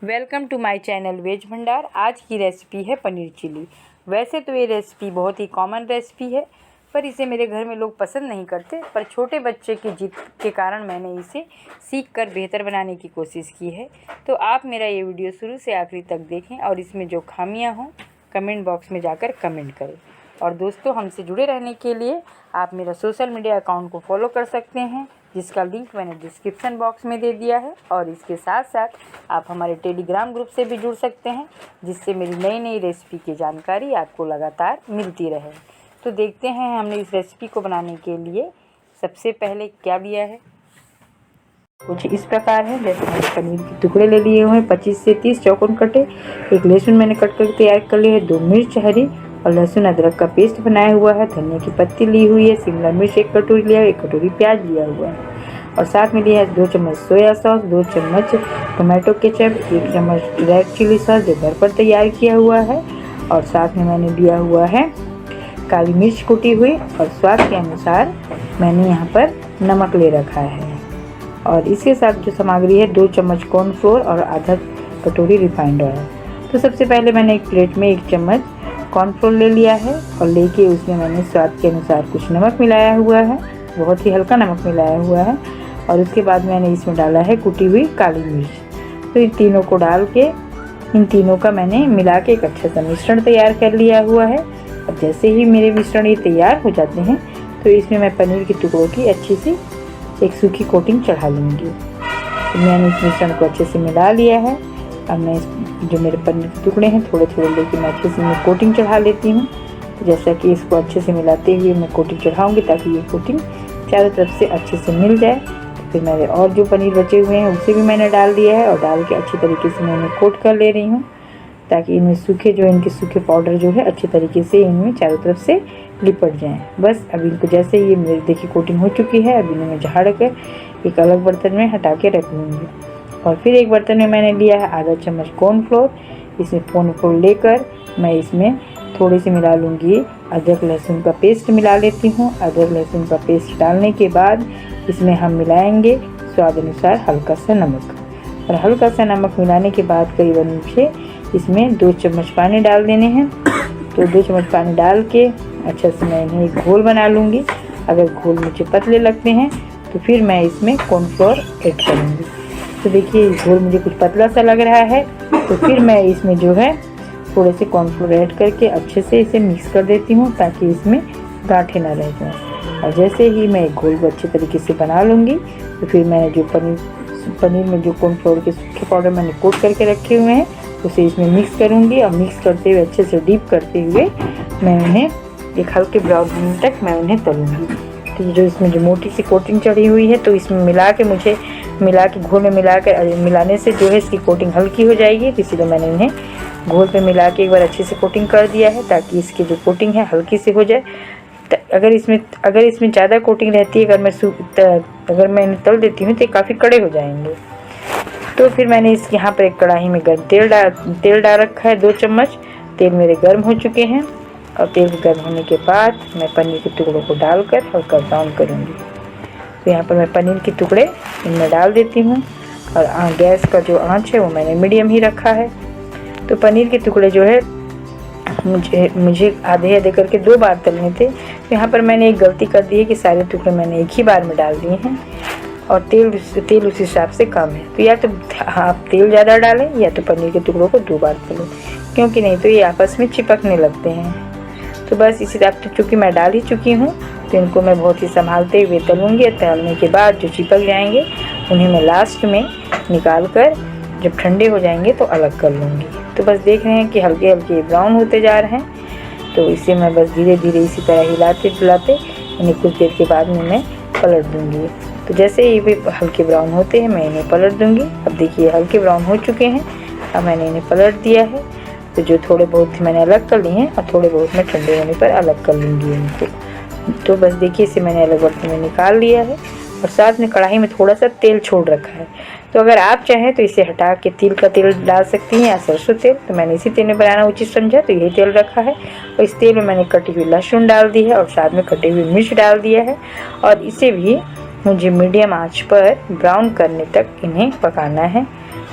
Welcome to my channel veg Bhandar. आज की recipe है पनीर चिली। वैसे तो ये रेसिपी बहुत ही कॉमन रेसिपी है, पर इसे मेरे घर में लोग पसंद नहीं करते। पर छोटे बच्चे की जिद के कारण मैंने इसे सीख कर बेहतर बनाने की कोशिश की है। तो आप मेरा ये वीडियो शुरू से आखिरी तक देखें और इसमें जो खामियां हों कमेंट बॉक्स में जाकर कमेंट करें। और दोस्तों, हमसे जुड़े रहने के लिए आप मेरा सोशल मीडिया अकाउंट को फॉलो कर सकते हैं, जिसका लिंक मैंने डिस्क्रिप्शन बॉक्स में दे दिया है। और इसके साथ साथ आप हमारे टेलीग्राम ग्रुप से भी जुड़ सकते हैं, जिससे मेरी नई नई रेसिपी की जानकारी आपको लगातार मिलती रहे। तो देखते हैं हमने इस रेसिपी को बनाने के लिए सबसे पहले क्या लिया है। कुछ इस प्रकार है। जैसे मैंने पनीर के टुकड़े ले लिए हुए हैं 25 से 30 चौकोर कटे। एक लहसुन मैंने कट कर तैयार कर लिया है। 2 मिर्च हरी और लहसुन अदरक का पेस्ट बनाया हुआ है। धनिया की पत्ती ली हुई है। शिमला मिर्च 1 कटोरी लिया है। 1 कटोरी प्याज लिया हुआ है और साथ में लिया है 2 चम्मच सोया सॉस, 2 चम्मच टोमेटो केचप, 1 चम्मच रेड चिली सॉस जो घर पर तैयार किया हुआ है। और साथ में मैंने लिया हुआ है काली मिर्च कुटी हुई और स्वाद के अनुसार मैंने यहाँ पर नमक ले रखा है। और इसके साथ जो सामग्री है 2 चम्मच कॉर्नफ्लोर और आधा कटोरी रिफाइंड ऑयल। तो सबसे पहले मैंने एक प्लेट में 1 चम्मच कॉर्नफ्लोर ले लिया है और लेके उसमें मैंने स्वाद के अनुसार कुछ नमक मिलाया हुआ है, बहुत ही हल्का नमक मिलाया हुआ है। और उसके बाद मैंने इसमें डाला है कुटी हुई काली मिर्च। तो इन तीनों को डाल के इन तीनों का मैंने मिला के एक अच्छा सा मिश्रण तैयार कर लिया हुआ है। अब जैसे ही मेरे मिश्रण ये तैयार हो जाते हैं तो इसमें मैं पनीर के टुकड़ों की अच्छी सी एक सूखी कोटिंग चढ़ा लूँगी। तो मैंने इस मिश्रण को अच्छे से मिला लिया है। अब मैं जो मेरे पनीर के टुकड़े हैं थोड़े थोड़े लेके मैं अच्छे से मैं कोटिंग चढ़ा लेती हूँ। तो जैसा कि इसको अच्छे से मिलाते हुए मैं कोटिंग चढ़ाऊँगी ताकि ये कोटिंग चारों तरफ से अच्छे से मिल जाए। तो फिर मैंने और जो पनीर बचे हुए हैं उसे भी मैंने डाल दिया है और डाल के अच्छी तरीके से मैं इन्हें कोट कर ले रही हूँ, ताकि इनमें इनके सूखे पाउडर जो है अच्छे तरीके से इनमें चारों तरफ से लिपट जाएं। बस अब इनको जैसे ये मेरी देखिए कोटिंग हो चुकी है, अब इन्हें मैं झाड़ कर एक अलग बर्तन में हटा के रख लूँगी। और फिर एक बर्तन में मैंने लिया है आधा चम्मच कॉर्नफ्लोर। इसमें कॉर्नफ्लोर लेकर मैं इसमें थोड़ी सी मिला लूँगी अदरक लहसुन का पेस्ट मिला लेती हूँ। अदरक लहसुन का पेस्ट डालने के बाद इसमें हम मिलाएंगे स्वाद अनुसार हल्का सा नमक। और हल्का सा नमक मिलाने के बाद करीबन मुझे इसमें 2 चम्मच पानी डाल देने हैं। तो 2 चम्मच पानी डाल के अच्छा से मैं इन्हें एक घोल बना लूँगी। अगर घोल मुझे पतले लगते हैं तो फिर मैं इसमें कॉर्नफ्लोर ऐड करूँगी। तो देखिए घोल मुझे कुछ पतला सा लग रहा है, तो फिर मैं इसमें जो है थोड़े से कॉर्नफ्लोर ऐड करके अच्छे से इसे मिक्स कर देती हूँ, ताकि इसमें गांठें ना रह जाएँ। और जैसे ही मैं घोल को अच्छे तरीके से बना लूँगी तो फिर मैंने जो पनीर में जो कॉर्नफ्लोर के सूखे पाउडर मैंने कोट करके रखे हुए हैं उसे इसमें मिक्स करूँगी। और मिक्स करते हुए अच्छे से डीप करते हुए मैं उन्हें एक हल्के ब्राउन तक मैं उन्हें तलूँगी। तो जो इसमें जो मोटी सी कोटिंग चढ़ी हुई है, तो इसमें मिला के घोल में मिलाने से जो है इसकी कोटिंग हल्की हो जाएगी। तो इसीलिए मैंने इन्हें घोल पे मिला के एक बार अच्छे से कोटिंग कर दिया है, ताकि इसकी जो कोटिंग है हल्की से हो जाए। अगर इसमें ज़्यादा कोटिंग रहती है, अगर मैं इन्हें तल देती हूँ तो ये काफ़ी कड़े हो जाएंगे। तो फिर मैंने यहाँ पर एक कढ़ाई में गर्म तेल डाल रखा है। 2 चम्मच तेल मेरे गर्म हो चुके हैं। और तेल गर्म होने के बाद मैं पनीर के टुकड़ों को डालकर हल्का ब्राउन करूँगी। तो यहाँ पर मैं पनीर के टुकड़े इनमें डाल देती हूँ। और गैस का जो आंच है वो मैंने मीडियम ही रखा है। तो पनीर के टुकड़े जो है मुझे आधे करके 2 बार तलने थे। तो यहाँ पर मैंने एक गलती कर दी है कि सारे टुकड़े मैंने एक ही बार में डाल दिए हैं और तेल उस हिसाब से कम है। तो या तो आप तेल ज़्यादा डालें या तो पनीर के टुकड़ों को 2 बार तलें, क्योंकि नहीं तो ये आपस में चिपकने लगते हैं। तो बस इसी तरह तो चूँकि मैं डाल ही चुकी हूँ, तो इनको मैं बहुत ही संभालते हुए तलूँगी। तलने के बाद जो चिपक जाएंगे उन्हें मैं लास्ट में निकाल कर जब ठंडे हो जाएंगे तो अलग कर लूँगी। तो बस देख रहे हैं कि हल्के हल्के ब्राउन होते जा रहे हैं। तो इसे मैं बस धीरे धीरे इसी तरह हिलाते डुलाते इन्हें कुछ देर के बाद में मैं पलट दूँगी। तो जैसे ही भी हल्के ब्राउन होते हैं मैं इन्हें पलट दूँगी। अब देखिए हल्के ब्राउन हो चुके हैं। अब मैंने इन्हें पलट दिया है। तो जो थोड़े बहुत मैंने अलग कर लिए हैं और थोड़े बहुत मैं ठंडे होने पर अलग कर लूँगी इनको। तो बस देखिए इसे मैंने अलग बर्तन में निकाल लिया है और साथ में कढ़ाई में थोड़ा सा तेल छोड़ रखा है। तो अगर आप चाहें तो इसे हटा के तिल का तेल डाल सकती हैं या सरसों तेल। तो मैंने इसी तेल में बनाना उचित समझा, तो यही तेल रखा है। और इस तेल में मैंने कटी हुई लहसुन डाल दी है और साथ में कटी हुई मिर्च डाल दिया है। और इसे भी मुझे मीडियम आंच पर ब्राउन करने तक इन्हें पकाना है।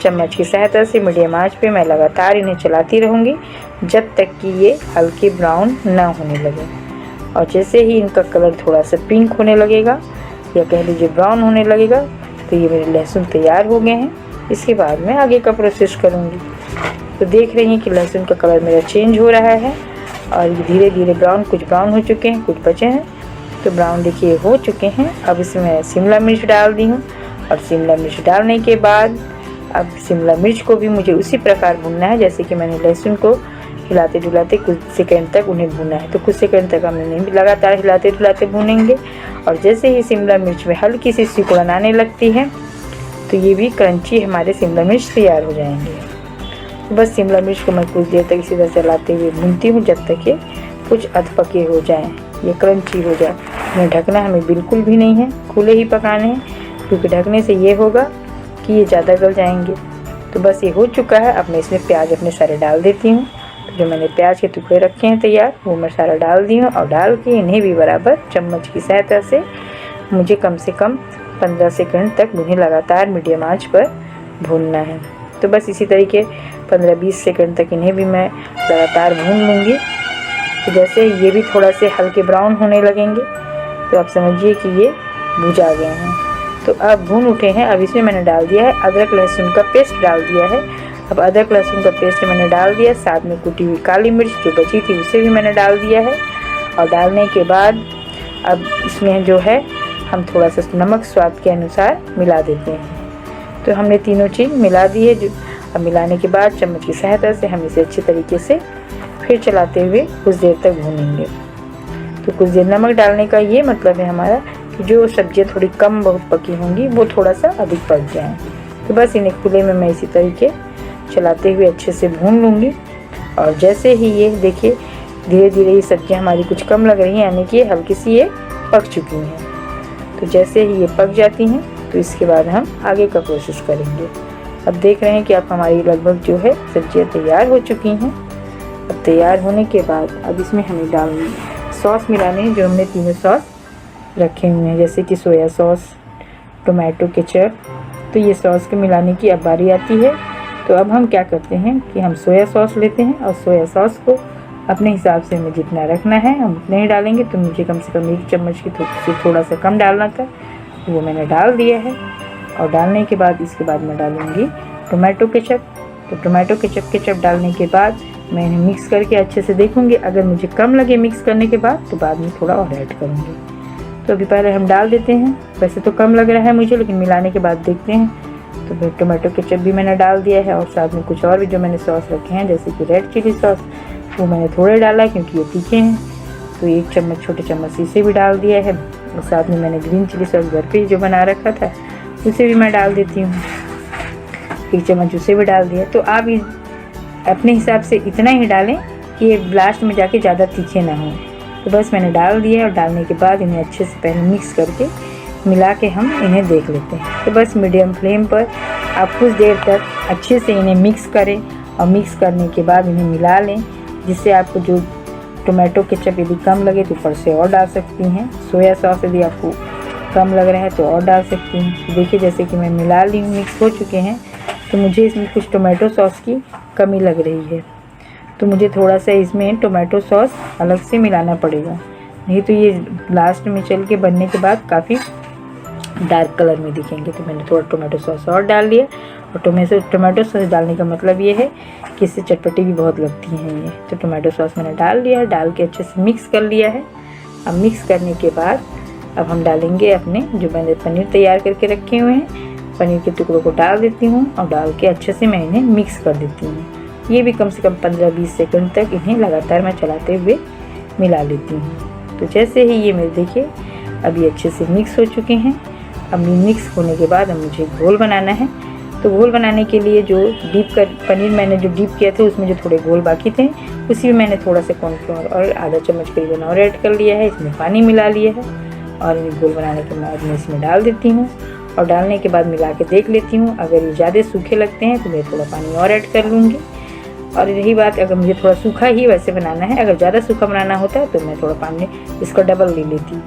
चम्मच की सहायता से मीडियम आंच पे मैं लगातार इन्हें चलाती रहूँगी जब तक कि ये हल्के ब्राउन ना होने लगे। और जैसे ही इनका कलर थोड़ा सा पिंक होने लगेगा या कह लीजिए ब्राउन होने लगेगा तो ये मेरे लहसुन तैयार हो गए हैं। इसके बाद मैं आगे का प्रोसेस करूँगी। तो देख रही हैं कि लहसुन का कलर मेरा चेंज हो रहा है और ये धीरे धीरे कुछ ब्राउन हो चुके हैं, कुछ बचे हैं। तो ब्राउन देखिए हो चुके हैं। अब इसमें शिमला मिर्च डाल दी हूँ और शिमला मिर्च डालने के बाद अब शिमला मिर्च को भी मुझे उसी प्रकार भूनना है जैसे कि मैंने लहसुन को हिलाते डुलाते कुछ सेकंड तक उन्हें भूना है। तो कुछ सेकंड तक हम इन्हें लगातार हिलाते डुलाते भूनेंगे। और जैसे ही शिमला मिर्च में हल्की सी सिकुड़न आने लगती है तो ये भी क्रंची हमारे शिमला मिर्च तैयार हो जाएंगे। तो बस शिमला मिर्च को मैं कुछ देर तक इसी तरह चलाते हुए भूनती हूँ जब तक ये कुछ अधपके हो जाएँ, ये क्रंची हो जाए। इन्हें ढकना हमें बिल्कुल भी नहीं है, खुले ही पकाने हैं क्योंकि ढकने से ये होगा कि ये ज़्यादा गल जाएंगे। तो बस ये हो चुका है। अब मैं इसमें प्याज अपने सारे डाल देती हूँ। तो जो मैंने प्याज के टुकड़े रखे हैं तैयार वो मैं सारा डाल दी हूँ और डाल के इन्हें भी बराबर चम्मच की सहायता से मुझे कम से कम 15 सेकंड तक इन्हें लगातार मीडियम आंच पर भूनना है। तो बस इसी तरीके 15-20 सेकंड तक इन्हें भी मैं लगातार भून लूँगी। तो जैसे ये भी थोड़ा से हल्के ब्राउन होने लगेंगे तो आप समझिए कि ये भुजा गए हैं। तो अब भून उठे हैं। अब इसमें मैंने डाल दिया है अदरक लहसुन का पेस्ट डाल दिया है। अब अदरक लहसुन का पेस्ट मैंने डाल दिया, साथ में कुटी हुई काली मिर्च जो बची थी उसे भी मैंने डाल दिया है। और डालने के बाद अब इसमें जो है हम थोड़ा सा नमक स्वाद के अनुसार मिला देते हैं। तो हमने तीनों चीज़ मिला दी है। जो अब मिलाने के बाद चम्मच की सहायता से हम इसे अच्छे तरीके से फिर चलाते हुए कुछ देर तक भूनेंगे। तो कुछ देर नमक डालने का ये मतलब है हमारा कि जो सब्जियां थोड़ी कम बहुत पकी होंगी वो थोड़ा सा अधिक पक जाएं। तो बस इन्हें खुले में मैं इसी तरीके चलाते हुए अच्छे से भून लूँगी। और जैसे ही ये देखिए धीरे धीरे ये सब्जियां हमारी कुछ कम लग रही हैं यानी कि हल्की सी ये पक चुकी हैं। तो जैसे ही ये पक जाती हैं तो इसके बाद हम आगे का प्रोसेस करेंगे। अब देख रहे हैं कि अब हमारी लगभग जो है सब्जियाँ तैयार हो चुकी हैं। अब तैयार होने के बाद अब इसमें हमें डालनी सॉस मिलाने हैं जो हमने तीनों सॉस रखे हुए हैं जैसे कि सोया सॉस, टोमेटो केचप। तो ये सॉस के मिलाने की अब बारी आती है। तो अब हम क्या करते हैं कि हम सोया सॉस लेते हैं और सोया सॉस को अपने हिसाब से हमें जितना रखना है हम उतना ही डालेंगे। तो मुझे कम से कम 1 चम्मच की से थोड़ा सा कम डालना था, वो मैंने डाल दिया है। और डालने के बाद इसके बाद मैं डालूँगी टोमेटो केचप। तो टोमेटो केचप डालने के बाद मैं इन्हें मिक्स करके अच्छे से देखूँगी। अगर मुझे कम लगे मिक्स करने के बाद तो बाद में थोड़ा और ऐड करूँगी। तो अभी पहले हम डाल देते हैं। वैसे तो कम लग रहा है मुझे लेकिन मिलाने के बाद देखते हैं। तो फिर टोमेटो केचप भी मैंने डाल दिया है और साथ में कुछ और भी जो मैंने सॉस रखे हैं जैसे कि रेड चिली सॉस वो मैंने थोड़े डाला है क्योंकि ये तीखे हैं। तो 1 चम्मच छोटे चम्मच इसे भी डाल दिया है और साथ में मैंने ग्रीन चिली सॉस घर पे जो बना रखा था उसे भी मैं डाल देती हूँ, 1 चम्मच उसे भी डाल दिया। तो आप अपने हिसाब से इतना ही डालें कि ये लास्ट में जाके ज़्यादा तीखे ना हों। तो बस मैंने डाल दिया और डालने के बाद इन्हें अच्छे से पहले मिक्स करके मिला के हम इन्हें देख लेते हैं। तो बस मीडियम फ्लेम पर आप कुछ देर तक अच्छे से इन्हें मिक्स करें और मिक्स करने के बाद इन्हें मिला लें, जिससे आपको जो टोमेटो केचप यदि कम लगे तो ऊपर से और डाल सकती हैं। सोया सॉस यदि आपको कम लग रहा है तो और डाल सकती हैं। देखिए जैसे कि मैं मिला ली हूँ, मिक्स हो चुके हैं। तो मुझे इसमें कुछ टोमेटो सॉस की कमी लग रही है तो मुझे थोड़ा सा इसमें टोमेटो सॉस अलग से मिलाना पड़ेगा, नहीं तो ये लास्ट में चल के बनने के बाद काफ़ी डार्क कलर में दिखेंगे। तो मैंने थोड़ा टोमेटो सॉस और डाल दिया। और टोमेटो सॉस डालने का मतलब ये है कि इससे चटपटी भी बहुत लगती हैं ये। तो टोमेटो सॉस मैंने डाल दिया है, डाल के अच्छे से मिक्स कर लिया है। अब मिक्स करने के बाद अब हम डालेंगे अपने जो मैंने पनीर तैयार करके रखे हुए हैं, पनीर के टुकड़ों को डाल देती हूँ और डाल के अच्छे से मैं इन्हें मिक्स कर देती हूँ। ये भी कम से कम 15-20 सेकंड तक इन्हें लगातार मैं चलाते हुए मिला लेती हूँ। तो जैसे ही ये मेरे देखिए अभी अच्छे से मिक्स हो चुके हैं। अब मिक्स होने के बाद अब मुझे घोल बनाना है। तो घोल बनाने के लिए जो पनीर मैंने जो डीप किया था उसमें जो थोड़े घोल बाकी थे उसी में मैंने थोड़ा सा कॉर्नफ्लोर और आधा चम्मच करीबन और ऐड कर लिया है। इसमें पानी मिला लिया है और ये घोल बनाने के बाद मैं इसमें डाल देती हूँ और डालने के बाद मिला के देख लेती हूँ। अगर ये ज़्यादा सूखे लगते हैं तो मैं थोड़ा पानी और ऐड कर लूँगी। और रही बात अगर मुझे थोड़ा सूखा ही वैसे बनाना है, अगर ज़्यादा सूखा बनाना होता है तो मैं थोड़ा पानी इसका डबल ले लेती।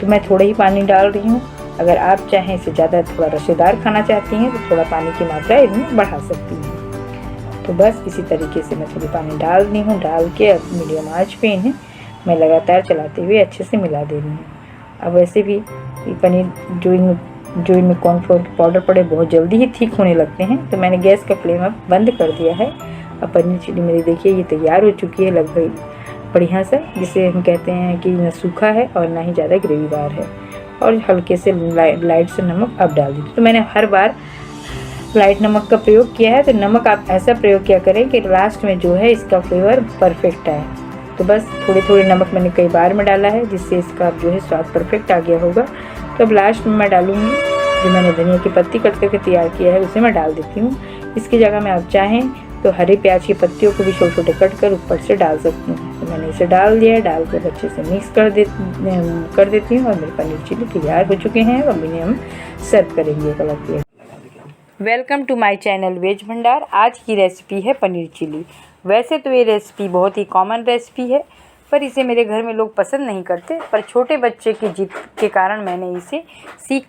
तो मैं थोड़ा ही पानी डाल रही हूँ अगर आप चाहें इसे ज़्यादा थोड़ा रसेदार खाना चाहती हैं तो थोड़ा पानी की मात्रा इसमें बढ़ा सकती हैं। तो बस इसी तरीके से मैं थोड़ी पानी डाल दी हूँ। डाल के अब मीडियम आंच पे इन्हें मैं लगातार चलाते हुए अच्छे से मिला दे रही हूँ। अब वैसे भी ये पनीर जो इनमें कॉर्नफ्लोर पाउडर पड़े बहुत जल्दी ही ठीक होने लगते हैं, तो मैंने गैस का फ्लेम अब बंद कर दिया है। अब पनीर चिली मेरी देखिए ये तैयार हो चुकी है लगभग बढ़िया सा, जिसे हम कहते हैं कि न सूखा है और ना ही ज़्यादा ग्रेवीदार है। और हल्के से लाइट से नमक अब डाल दी। तो मैंने हर बार लाइट नमक का प्रयोग किया है, तो नमक आप ऐसा प्रयोग किया करें कि लास्ट में जो है इसका फ्लेवर परफेक्ट आए। तो बस थोड़े थोड़े नमक मैंने कई बार में डाला है, जिससे इसका जो है स्वाद परफेक्ट आ गया होगा। तो अब लास्ट में मैं डालूँगी जो मैंने धनिया की पत्ती कट करके तैयार किया है, उसे मैं डाल देती हूँ। इसकी जगह में आप चाहें तो हरे प्याज की पत्तियों को भी छोटे छोटे कट कर ऊपर से डाल सकती हूँ। तो मैंने इसे डाल दिया है, डालकर अच्छे से मिक्स कर देती हूँ और मेरे पनीर चिली तैयार हो चुके हैं। अब इन्हें हम सर्व करेंगे एक अलग plate. Welcome to my channel veg Bhandar. आज की रेसिपी है पनीर चिली। वैसे तो ये रेसिपी बहुत ही कॉमन रेसिपी है, पर इसे मेरे घर में लोग पसंद नहीं करते, पर छोटे बच्चे की जिद के कारण मैंने इसे सीख कर